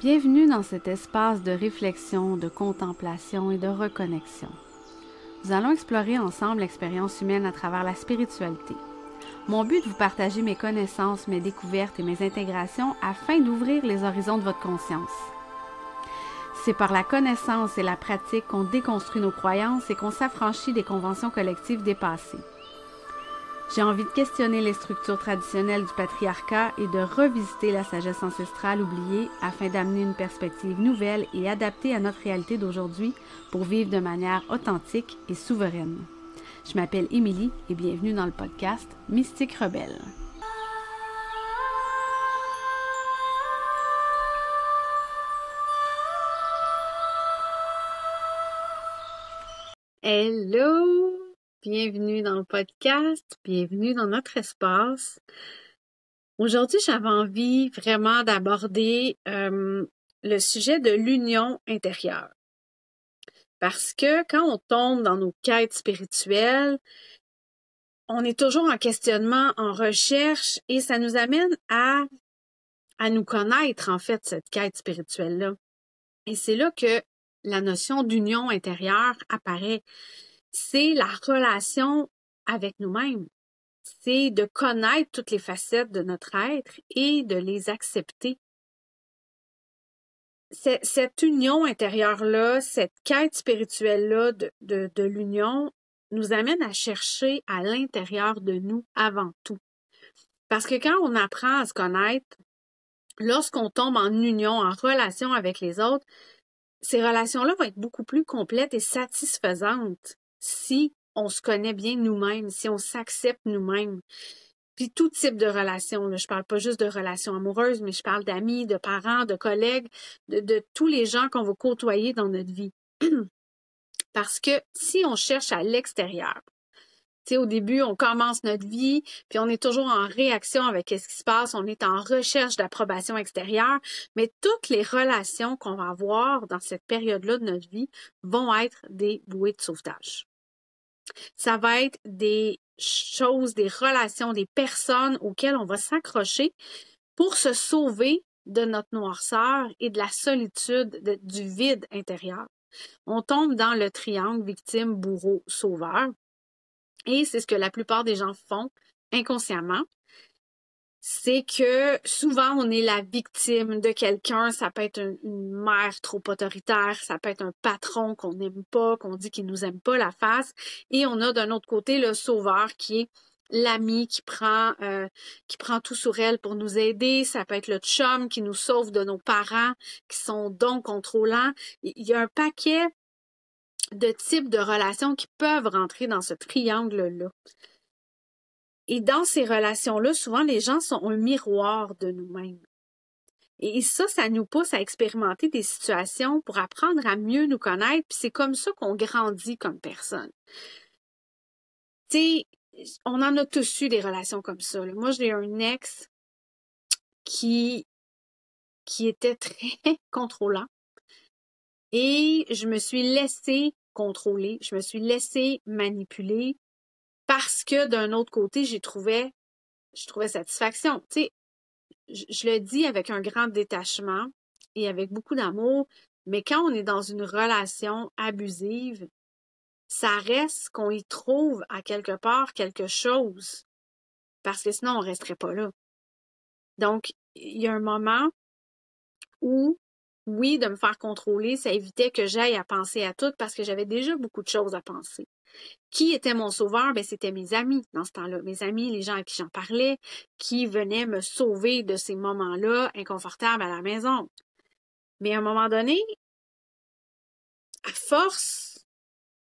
Bienvenue dans cet espace de réflexion, de contemplation et de reconnexion. Nous allons explorer ensemble l'expérience humaine à travers la spiritualité. Mon but est de vous partager mes connaissances, mes découvertes et mes intégrations afin d'ouvrir les horizons de votre conscience. C'est par la connaissance et la pratique qu'on déconstruit nos croyances et qu'on s'affranchit des conventions collectives dépassées. J'ai envie de questionner les structures traditionnelles du patriarcat et de revisiter la sagesse ancestrale oubliée afin d'amener une perspective nouvelle et adaptée à notre réalité d'aujourd'hui pour vivre de manière authentique et souveraine. Je m'appelle Émilie et bienvenue dans le podcast Mystique Rebelle. Hello! Bienvenue dans le podcast, bienvenue dans notre espace. Aujourd'hui, j'avais envie vraiment d'aborder le sujet de l'union intérieure. Parce que quand on tombe dans nos quêtes spirituelles, on est toujours en questionnement, en recherche, et ça nous amène à nous connaître, en fait, cette quête spirituelle-là. Et c'est là que la notion d'union intérieure apparaît. C'est la relation avec nous-mêmes. C'est de connaître toutes les facettes de notre être et de les accepter. Cette union intérieure-là, cette quête spirituelle-là de l'union nous amène à chercher à l'intérieur de nous avant tout. Parce que quand on apprend à se connaître, lorsqu'on tombe en union, en relation avec les autres, ces relations-là vont être beaucoup plus complètes et satisfaisantes si on se connaît bien nous-mêmes, si on s'accepte nous-mêmes. Puis tout type de relations, là, je parle pas juste de relations amoureuses, mais je parle d'amis, de parents, de collègues, de tous les gens qu'on va côtoyer dans notre vie. Parce que si on cherche à l'extérieur, tu sais, au début, on commence notre vie, puis on est toujours en réaction avec ce qui se passe, on est en recherche d'approbation extérieure, mais toutes les relations qu'on va avoir dans cette période-là de notre vie vont être des bouées de sauvetage. Ça va être des choses, des relations, des personnes auxquelles on va s'accrocher pour se sauver de notre noirceur et de la solitude, du vide intérieur. On tombe dans le triangle victime, bourreau, sauveur. Et c'est ce que la plupart des gens font inconsciemment. C'est que souvent, on est la victime de quelqu'un. Ça peut être une mère trop autoritaire, ça peut être un patron qu'on n'aime pas, qu'on dit qu'il nous aime pas la face. Et on a d'un autre côté le sauveur qui est l'ami qui prend tout sur elle pour nous aider. Ça peut être le chum qui nous sauve de nos parents qui sont donc contrôlants. Il y a un paquet de types de relations qui peuvent rentrer dans ce triangle-là. Et dans ces relations-là, souvent, les gens sont un miroir de nous-mêmes. Et ça nous pousse à expérimenter des situations pour apprendre à mieux nous connaître, puis c'est comme ça qu'on grandit comme personne. Tu sais, on en a tous eu des relations comme ça, là. Moi, j'ai un ex qui était très contrôlant et je me suis laissée contrôler, je me suis laissée manipuler parce que d'un autre côté, je trouvais satisfaction. Tu sais, je le dis avec un grand détachement et avec beaucoup d'amour, mais quand on est dans une relation abusive, ça reste qu'on y trouve à quelque part quelque chose, parce que sinon on resterait pas là. Donc, il y a un moment où, oui, de me faire contrôler, ça évitait que j'aille à penser à tout parce que j'avais déjà beaucoup de choses à penser. Qui était mon sauveur? Ben, c'était mes amis dans ce temps-là. Mes amis, les gens à qui j'en parlais, qui venaient me sauver de ces moments-là inconfortables à la maison. Mais à un moment donné, à force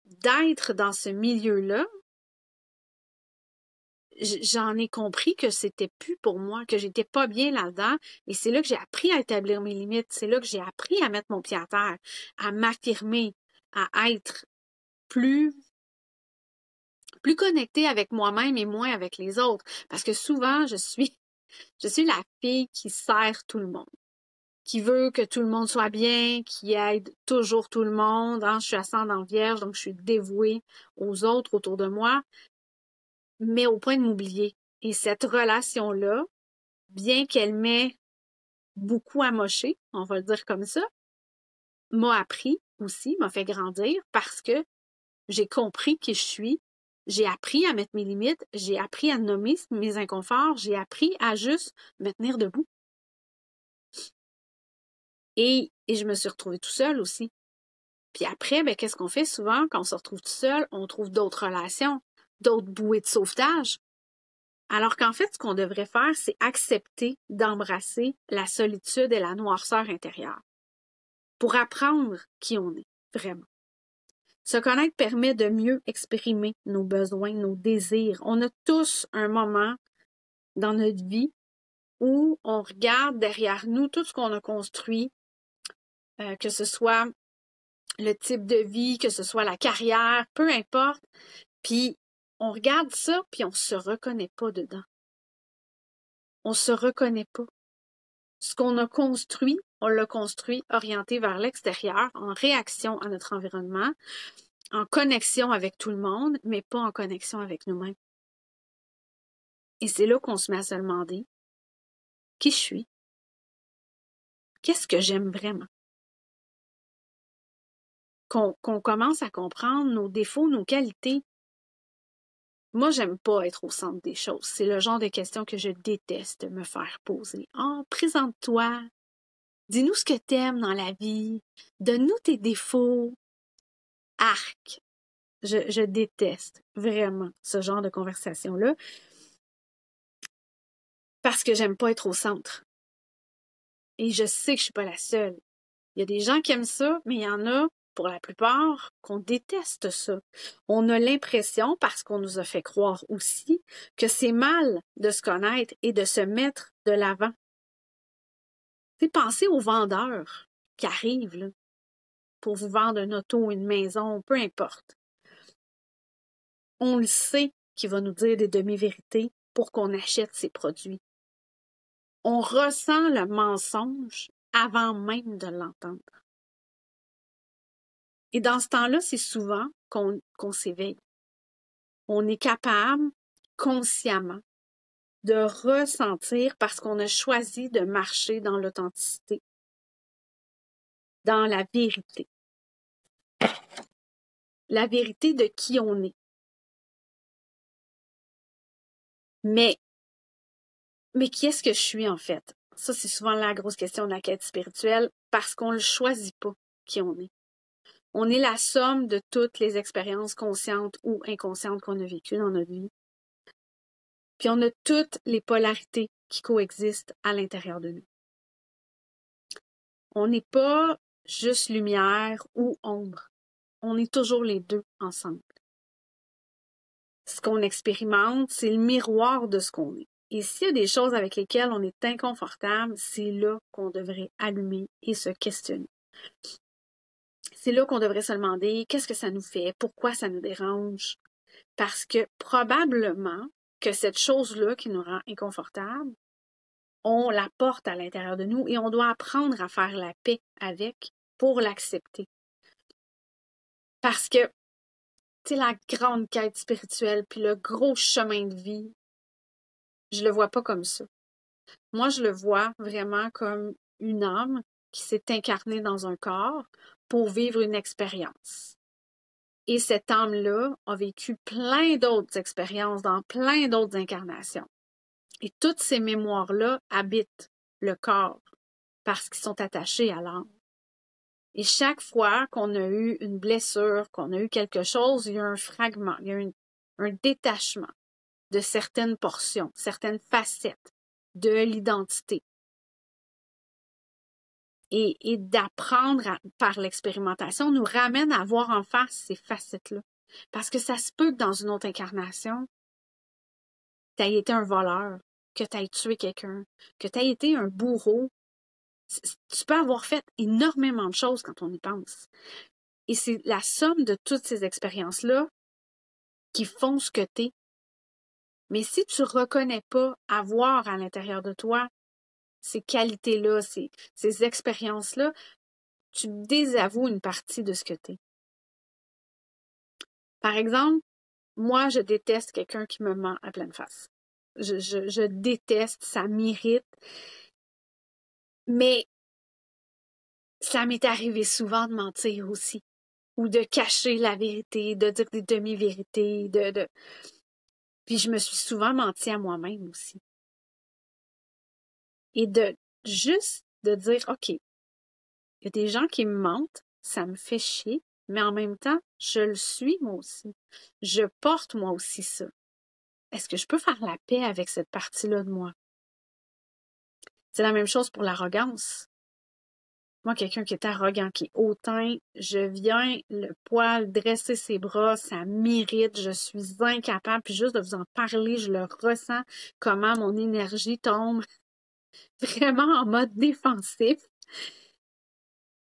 d'être dans ce milieu-là, j'en ai compris que c'était plus pour moi, que j'étais pas bien là-dedans. Et c'est là que j'ai appris à établir mes limites. C'est là que j'ai appris à mettre mon pied à terre, à m'affirmer, à être plus connectée avec moi-même et moins avec les autres. Parce que souvent, je suis la fille qui sert tout le monde, qui veut que tout le monde soit bien, qui aide toujours tout le monde. Hein? Je suis ascendant vierge, donc je suis dévouée aux autres autour de moi, mais au point de m'oublier. Et cette relation-là, bien qu'elle m'ait beaucoup amoché, on va le dire comme ça, m'a appris aussi, m'a fait grandir parce que j'ai compris qui je suis, j'ai appris à mettre mes limites, j'ai appris à nommer mes inconforts, j'ai appris à juste me tenir debout. Et je me suis retrouvée tout seule aussi. Puis après, ben, qu'est-ce qu'on fait souvent quand on se retrouve tout seul? On trouve d'autres relations, d'autres bouées de sauvetage. Alors qu'en fait, ce qu'on devrait faire, c'est accepter d'embrasser la solitude et la noirceur intérieure pour apprendre qui on est, vraiment. Se connaître permet de mieux exprimer nos besoins, nos désirs. On a tous un moment dans notre vie où on regarde derrière nous tout ce qu'on a construit, que ce soit le type de vie, que ce soit la carrière, peu importe. Puis on regarde ça, puis on se reconnaît pas dedans. On se reconnaît pas. Ce qu'on a construit, on l'a construit orienté vers l'extérieur, en réaction à notre environnement, en connexion avec tout le monde, mais pas en connexion avec nous-mêmes. Et c'est là qu'on se met à se demander qui je suis, qu'est-ce que j'aime vraiment. Qu'on commence à comprendre nos défauts, nos qualités. Moi, j'aime pas être au centre des choses. C'est le genre de questions que je déteste me faire poser. Oh, présente-toi. Dis-nous ce que t'aimes dans la vie. Donne-nous tes défauts. Arc. Je déteste vraiment ce genre de conversation-là parce que j'aime pas être au centre. Et je sais que je suis pas la seule. Il y a des gens qui aiment ça, mais il y en a, pour la plupart, qu'on déteste ça. On a l'impression, parce qu'on nous a fait croire aussi, que c'est mal de se connaître et de se mettre de l'avant. C'est pensez aux vendeurs qui arrivent là, pour vous vendre une auto, une maison, peu importe. On le sait qu'il va nous dire des demi-vérités pour qu'on achète ses produits. On ressent le mensonge avant même de l'entendre. Et dans ce temps-là, c'est souvent qu'on s'éveille. On est capable, consciemment, de ressentir parce qu'on a choisi de marcher dans l'authenticité, dans la vérité. La vérité de qui on est. Mais qui est-ce que je suis en fait? Ça, c'est souvent la grosse question de la quête spirituelle parce qu'on ne choisit pas qui on est. On est la somme de toutes les expériences conscientes ou inconscientes qu'on a vécues dans notre vie. Puis on a toutes les polarités qui coexistent à l'intérieur de nous. On n'est pas juste lumière ou ombre. On est toujours les deux ensemble. Ce qu'on expérimente, c'est le miroir de ce qu'on est. Et s'il y a des choses avec lesquelles on est inconfortable, c'est là qu'on devrait allumer et se questionner. C'est là qu'on devrait se demander qu'est-ce que ça nous fait, pourquoi ça nous dérange. Parce que probablement que cette chose-là qui nous rend inconfortable, on la porte à l'intérieur de nous et on doit apprendre à faire la paix avec pour l'accepter. Parce que, tu sais, la grande quête spirituelle puis le gros chemin de vie, je le vois pas comme ça. Moi, je le vois vraiment comme une âme qui s'est incarnée dans un corps pour vivre une expérience. Et cette âme-là a vécu plein d'autres expériences dans plein d'autres incarnations. Et toutes ces mémoires-là habitent le corps parce qu'ils sont attachés à l'âme. Et chaque fois qu'on a eu une blessure, qu'on a eu quelque chose, il y a un fragment, il y a un détachement de certaines portions, certaines facettes de l'identité. Et d'apprendre par l'expérimentation nous ramène à voir en face ces facettes-là. Parce que ça se peut que dans une autre incarnation, tu aies été un voleur, que tu aies tué quelqu'un, que tu aies été un bourreau. Tu peux avoir fait énormément de choses quand on y pense. Et c'est la somme de toutes ces expériences-là qui font ce que tu es. Mais si tu ne reconnais pas avoir à l'intérieur de toi ces qualités-là, ces expériences-là, tu désavoues une partie de ce que tu es. Par exemple, moi, je déteste quelqu'un qui me ment à pleine face. Je déteste, ça m'irrite. Mais ça m'est arrivé souvent de mentir aussi, ou de cacher la vérité, de dire des demi-vérités, Puis je me suis souvent menti à moi-même aussi. Et de juste de dire, OK, il y a des gens qui me mentent, ça me fait chier, mais en même temps, je le suis moi aussi. Je porte moi aussi ça. Est-ce que je peux faire la paix avec cette partie-là de moi? C'est la même chose pour l'arrogance. Moi, quelqu'un qui est arrogant, qui est hautain, je viens le poil dresser ses bras, ça m'irrite, je suis incapable, puis juste de vous en parler, je le ressens, comment mon énergie tombe vraiment en mode défensif.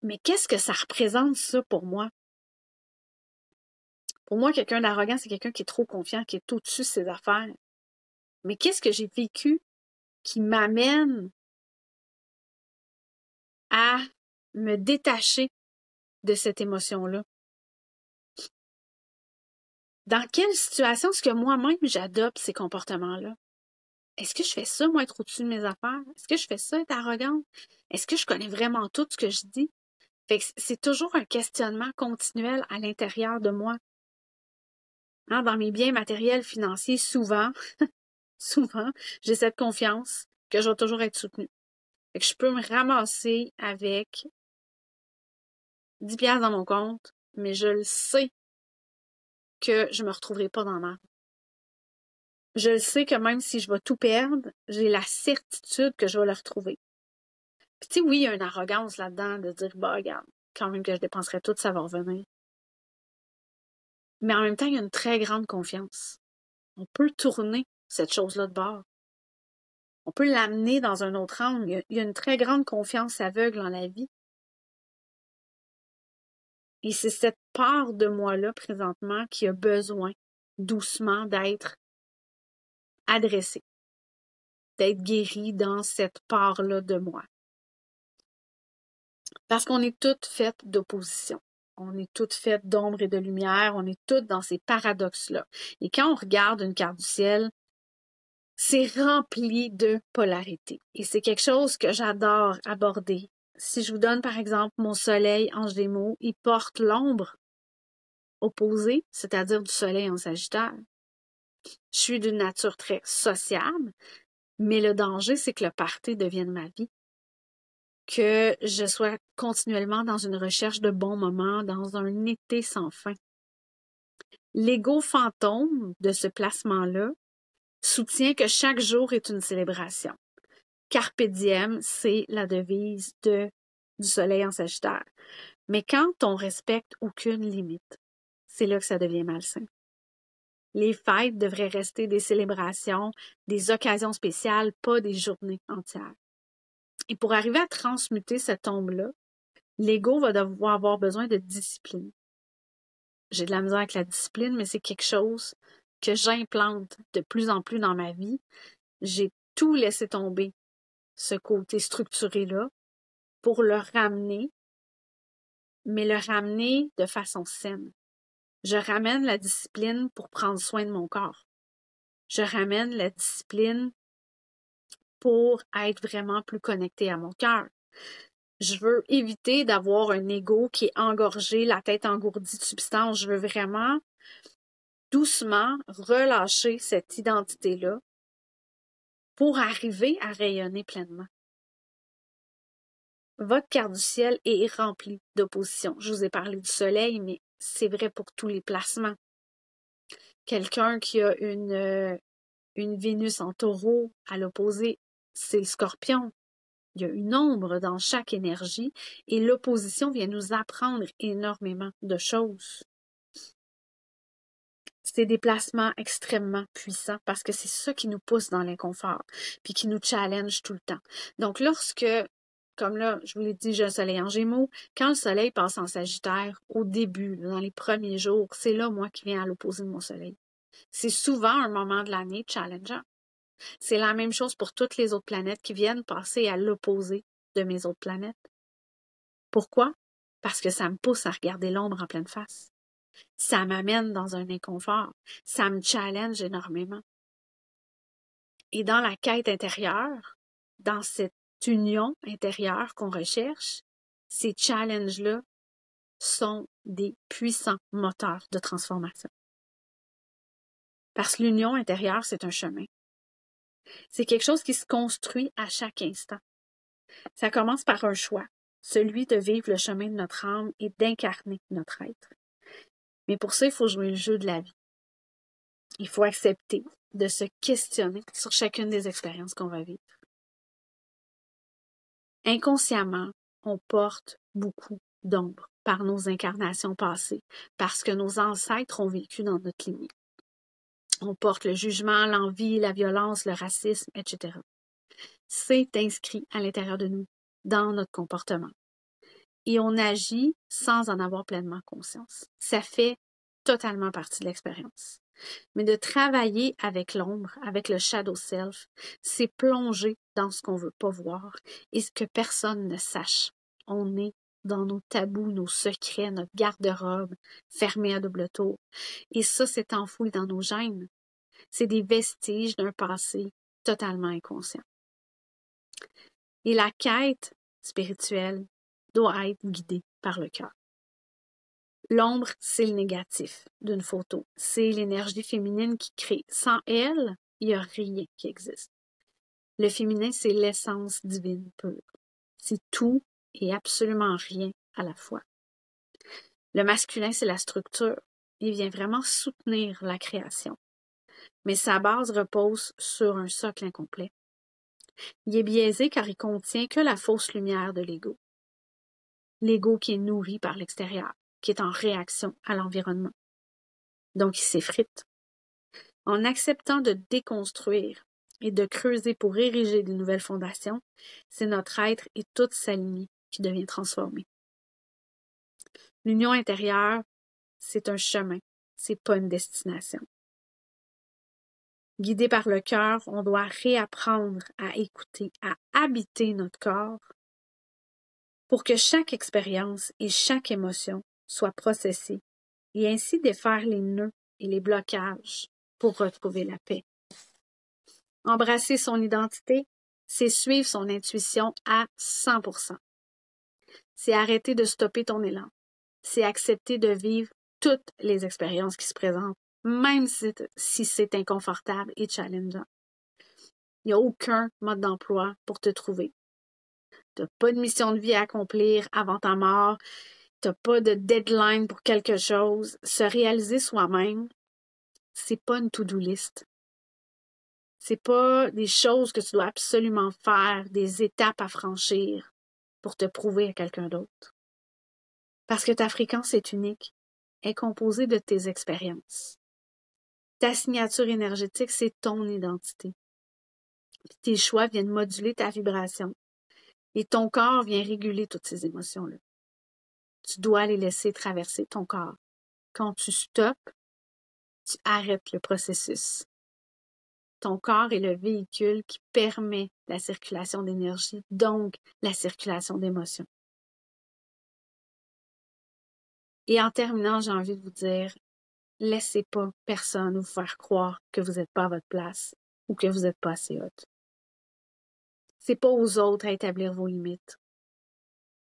Mais qu'est-ce que ça représente, ça, pour moi? Pour moi, quelqu'un d'arrogant, c'est quelqu'un qui est trop confiant, qui est au-dessus de ses affaires. Mais qu'est-ce que j'ai vécu qui m'amène à me détacher de cette émotion-là? Dans quelle situation est-ce que moi-même j'adopte ces comportements-là? Est-ce que je fais ça, moi, être au-dessus de mes affaires? Est-ce que je fais ça, être arrogante? Est-ce que je connais vraiment tout ce que je dis? Fait que c'est toujours un questionnement continuel à l'intérieur de moi. Hein, dans mes biens matériels, financiers, souvent, j'ai cette confiance que je vais toujours être soutenue. Fait que je peux me ramasser avec 10 piastres dans mon compte, mais je le sais que je me retrouverai pas dans la merde. Je le sais que même si je vais tout perdre, j'ai la certitude que je vais le retrouver. Puis tu sais, oui, il y a une arrogance là-dedans de dire, bah, regarde, quand même que je dépenserai tout, ça va revenir. Mais en même temps, il y a une très grande confiance. On peut tourner cette chose-là de bord. On peut l'amener dans un autre angle. Il y a une très grande confiance aveugle en la vie. Et c'est cette part de moi-là, présentement, qui a besoin doucement d'être adressée, d'être guérie dans cette part-là de moi. Parce qu'on est toutes faites d'opposition. On est toutes faites d'ombre et de lumière. On est toutes dans ces paradoxes-là. Et quand on regarde une carte du ciel, c'est rempli de polarité. Et c'est quelque chose que j'adore aborder. Si je vous donne, par exemple, mon soleil en Gémeaux, il porte l'ombre opposée, c'est-à-dire du soleil en Sagittaire. Je suis d'une nature très sociable, mais le danger, c'est que le party devienne ma vie. Que je sois continuellement dans une recherche de bons moments, dans un été sans fin. L'ego fantôme de ce placement-là soutient que chaque jour est une célébration. Carpe diem, c'est la devise du soleil en Sagittaire. Mais quand on respecte aucune limite, c'est là que ça devient malsain. Les fêtes devraient rester des célébrations, des occasions spéciales, pas des journées entières. Et pour arriver à transmuter cette ombre-là, l'ego va devoir avoir besoin de discipline. J'ai de la misère avec la discipline, mais c'est quelque chose que j'implante de plus en plus dans ma vie. J'ai tout laissé tomber, ce côté structuré-là, pour le ramener, mais le ramener de façon saine. Je ramène la discipline pour prendre soin de mon corps. Je ramène la discipline pour être vraiment plus connecté à mon cœur. Je veux éviter d'avoir un ego qui est engorgé, la tête engourdie de substance. Je veux vraiment doucement relâcher cette identité-là pour arriver à rayonner pleinement. Votre carte du ciel est remplie d'opposition. Je vous ai parlé du soleil, mais c'est vrai pour tous les placements. Quelqu'un qui a une Vénus en taureau à l'opposé, c'est le scorpion. Il y a une ombre dans chaque énergie et l'opposition vient nous apprendre énormément de choses. C'est des placements extrêmement puissants parce que c'est ça qui nous pousse dans l'inconfort puis qui nous challenge tout le temps. Donc, lorsque, comme là, je vous l'ai dit, j'ai un soleil en Gémeaux, quand le soleil passe en Sagittaire, au début, dans les premiers jours, c'est là, moi, qui viens à l'opposé de mon soleil. C'est souvent un moment de l'année challengeant. C'est la même chose pour toutes les autres planètes qui viennent passer à l'opposé de mes autres planètes. Pourquoi? Parce que ça me pousse à regarder l'ombre en pleine face. Ça m'amène dans un inconfort. Ça me challenge énormément. Et dans la quête intérieure, dans cette union intérieure qu'on recherche, ces challenges-là sont des puissants moteurs de transformation. Parce que l'union intérieure, c'est un chemin. C'est quelque chose qui se construit à chaque instant. Ça commence par un choix, celui de vivre le chemin de notre âme et d'incarner notre être. Mais pour ça, il faut jouer le jeu de la vie. Il faut accepter de se questionner sur chacune des expériences qu'on va vivre. Inconsciemment, on porte beaucoup d'ombre par nos incarnations passées, parce que nos ancêtres ont vécu dans notre lignée. On porte le jugement, l'envie, la violence, le racisme, etc. C'est inscrit à l'intérieur de nous, dans notre comportement. Et on agit sans en avoir pleinement conscience. Ça fait totalement partie de l'expérience. Mais de travailler avec l'ombre, avec le shadow self, c'est plonger dans ce qu'on veut pas voir et ce que personne ne sache. On est dans nos tabous, nos secrets, notre garde-robe fermée à double tour. Et ça, c'est enfoui dans nos gènes. C'est des vestiges d'un passé totalement inconscient. Et la quête spirituelle doit être guidée par le cœur. L'ombre, c'est le négatif d'une photo. C'est l'énergie féminine qui crée. Sans elle, il n'y a rien qui existe. Le féminin, c'est l'essence divine pure. C'est tout et absolument rien à la fois. Le masculin, c'est la structure. Il vient vraiment soutenir la création. Mais sa base repose sur un socle incomplet. Il est biaisé car il contient que la fausse lumière de l'ego. L'ego qui est nourri par l'extérieur, qui est en réaction à l'environnement. Donc, il s'effrite. En acceptant de déconstruire et de creuser pour ériger de nouvelles fondations, c'est notre être et toute sa lignée qui devient transformée. L'union intérieure, c'est un chemin, c'est pas une destination. Guidé par le cœur, on doit réapprendre à écouter, à habiter notre corps pour que chaque expérience et chaque émotion soient processées et ainsi défaire les nœuds et les blocages pour retrouver la paix. Embrasser son identité, c'est suivre son intuition à 100%. C'est arrêter de stopper ton élan. C'est accepter de vivre toutes les expériences qui se présentent, même si c'est inconfortable et challengeant. Il n'y a aucun mode d'emploi pour te trouver. Tu n'as pas de mission de vie à accomplir avant ta mort. Tu n'as pas de deadline pour quelque chose. Se réaliser soi-même, c'est pas une to-do list. C'est pas des choses que tu dois absolument faire, des étapes à franchir pour te prouver à quelqu'un d'autre. Parce que ta fréquence est unique, est composée de tes expériences. Ta signature énergétique, c'est ton identité. Puis tes choix viennent moduler ta vibration. Et ton corps vient réguler toutes ces émotions-là. Tu dois les laisser traverser ton corps. Quand tu stoppes, tu arrêtes le processus. Ton corps est le véhicule qui permet la circulation d'énergie, donc la circulation d'émotions. Et en terminant, j'ai envie de vous dire, laissez pas personne vous faire croire que vous n'êtes pas à votre place ou que vous n'êtes pas assez haute. C'est pas aux autres à établir vos limites.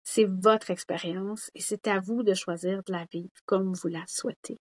C'est votre expérience et c'est à vous de choisir de la vivre comme vous la souhaitez.